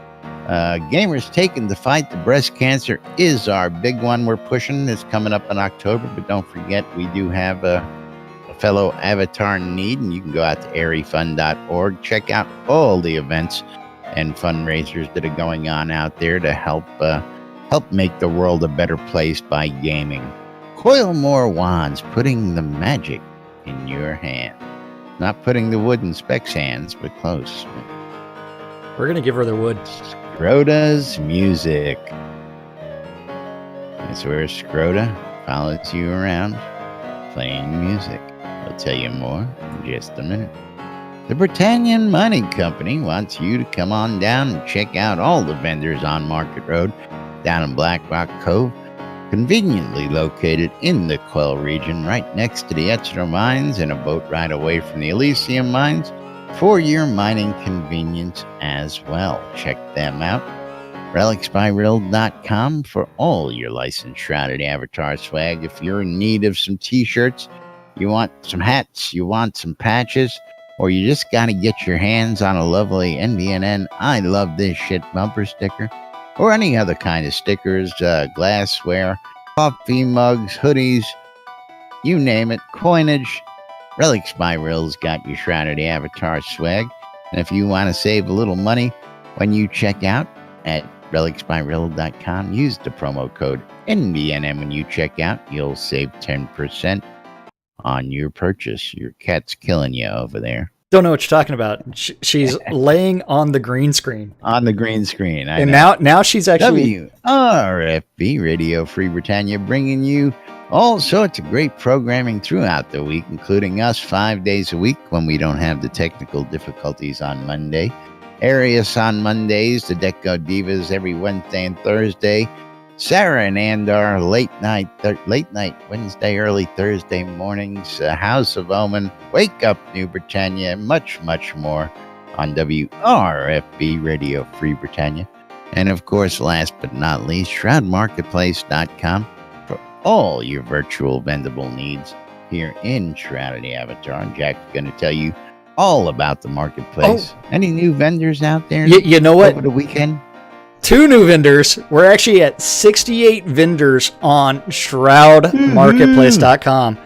Gamers Taking the Fight to Breast Cancer is our big one we're pushing. It's coming up in October, but don't forget, we do have a fellow Avatar in need, and you can go out to airyfund.org, check out all the events and fundraisers that are going on out there to help make the world a better place by gaming. Coil more wands, putting the magic in your hand. Not putting the wood in Spec's hands, but close. We're going to give her the wood. Scrota's music. That's where Scrota follows you around playing music. I'll tell you more in just a minute. The Britannian Mining Company wants you to come on down and check out all the vendors on Market Road down in Black Rock Cove, conveniently located in the Quell region, right next to the Exeter Mines and a boat ride away from the Elysium Mines for your mining convenience as well. Check them out. RelicsByRill.com for all your licensed Shrouded Avatar swag. If you're in need of some t-shirts, you want some hats, you want some patches, or you just got to get your hands on a lovely NVNN I Love This Shit bumper sticker, or any other kind of stickers, glassware, coffee mugs, hoodies, you name it, coinage, Relics by Rill's got your Shrouded Avatar swag. And if you want to save a little money when you check out at relicsbyrill.com, use the promo code NBNM when you check out. You'll save 10% on your purchase. Your cat's killing you over there. Don't know what you're talking about. She's laying on the green screen. On the green screen. And now she's actually... WRFB, Radio Free Britannia, bringing you all sorts of great programming throughout the week, including us 5 days a week when we don't have the technical difficulties on Monday. Arius on Mondays, the Deco Divas every Wednesday and Thursday. Sarah and Andar late night Wednesday, early Thursday mornings. House of Omen, Wake Up New Britannia, and much, much more on WRFB, Radio Free Britannia. And of course, last but not least, ShroudMarketplace.com for all your virtual vendable needs here in Shrouded Avatar. And Jack's going to tell you all about the marketplace. Oh. Any new vendors out there? You know what? Over the weekend? 2 new vendors. We're actually at 68 vendors on ShroudMarketplace.com.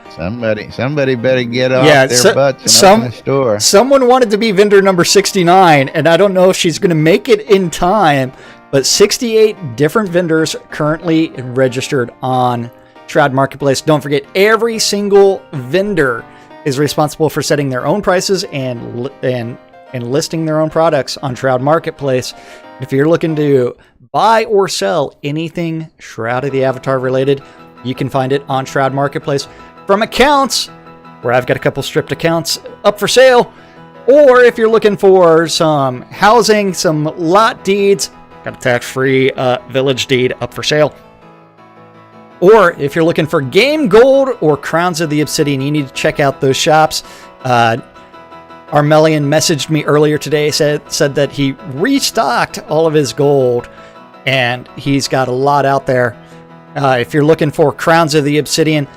Somebody better get off their butts and open a store. Someone wanted to be vendor number 69, and I don't know if she's going to make it in time, but 68 different vendors currently registered on Shroud Marketplace. Don't forget, every single vendor is responsible for setting their own prices and listing their own products on Shroud Marketplace. If you're looking to buy or sell anything Shroud of the Avatar related, you can find it on Shroud Marketplace. From accounts, where I've got a couple stripped accounts up for sale, or if you're looking for some housing, some lot deeds, got a tax-free village deed up for sale. Or if you're looking for game gold or Crowns of the Obsidian, you need to check out those shops. Armelian messaged me earlier today, said that he restocked all of his gold, and he's got a lot out there. If you're looking for Crowns of the Obsidian,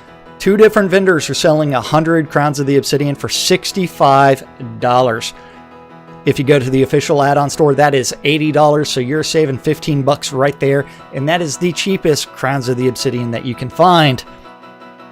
2 different vendors are selling 100 Crowns of the Obsidian for $65. If you go to the official add-on store, that is $80, so you're saving $15 right there, and that is the cheapest Crowns of the Obsidian that you can find.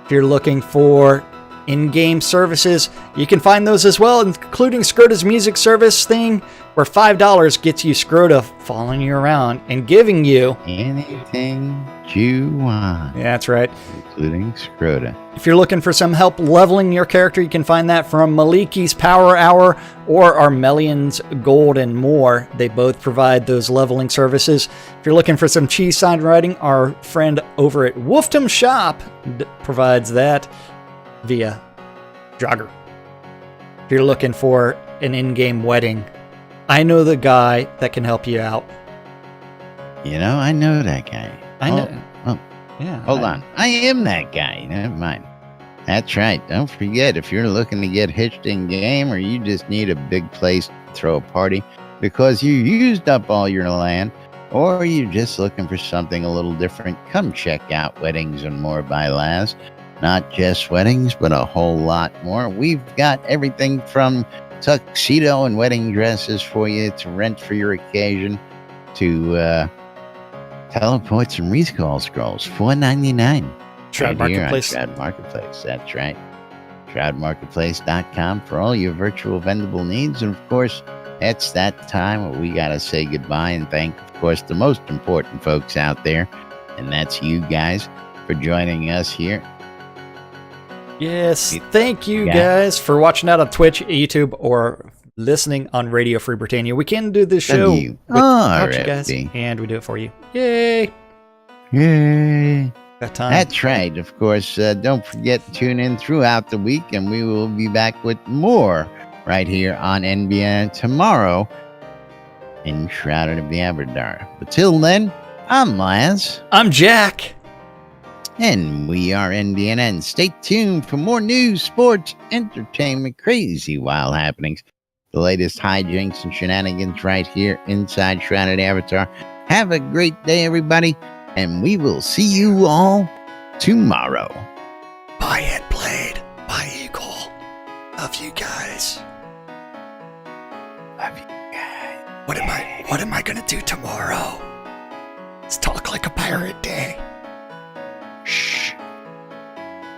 If you're looking for in-game services, you can find those as well, including Scrota's music service thing, where $5 gets you Scrota following you around and giving you anything you want. Yeah, that's right. Including Scrota. If you're looking for some help leveling your character, you can find that from Maliki's Power Hour or Armelian's Gold and more. They both provide those leveling services. If you're looking for some cheese sign writing, our friend over at Wolfdom Shop provides that via Draugr. If you're looking for an in-game wedding, I know the guy that can help you out. You know, I know that guy. I know. Oh, Yeah. hold on. I am that guy. Never mind. That's right. Don't forget, if you're looking to get hitched in game or you just need a big place to throw a party because you used up all your land, or you're just looking for something a little different, come check out Weddings and More by Laz. Not just weddings, but a whole lot more. We've got everything from tuxedo and wedding dresses for you to rent for your occasion to teleports and recall scrolls, $4.99. Shroud Marketplace. Shroud Marketplace, that's right. ShroudMarketplace.com for all your virtual vendable needs. And of course, it's that time where we got to say goodbye and thank, of course, the most important folks out there. And that's you guys for joining us here. Yes, thank you guys for watching out on Twitch, YouTube, or listening on Radio Free Britannia. We can do this show without you guys, and we do it for you. Yay! Yay! That time. That's right. Of course, don't forget to tune in throughout the week, and we will be back with more right here on NBN tomorrow in Shroud of the Avatar. But till then, I'm Laz. I'm Jack. And we are NBNN. Stay tuned for more news, sports, entertainment, crazy, wild happenings. The latest hijinks and shenanigans right here inside Shrouded Avatar. Have a great day, everybody, and we will see you all tomorrow. By Ed Blade, by Eagle. Love you guys. Love you guys. What am I gonna do tomorrow? Let's talk like a pirate day.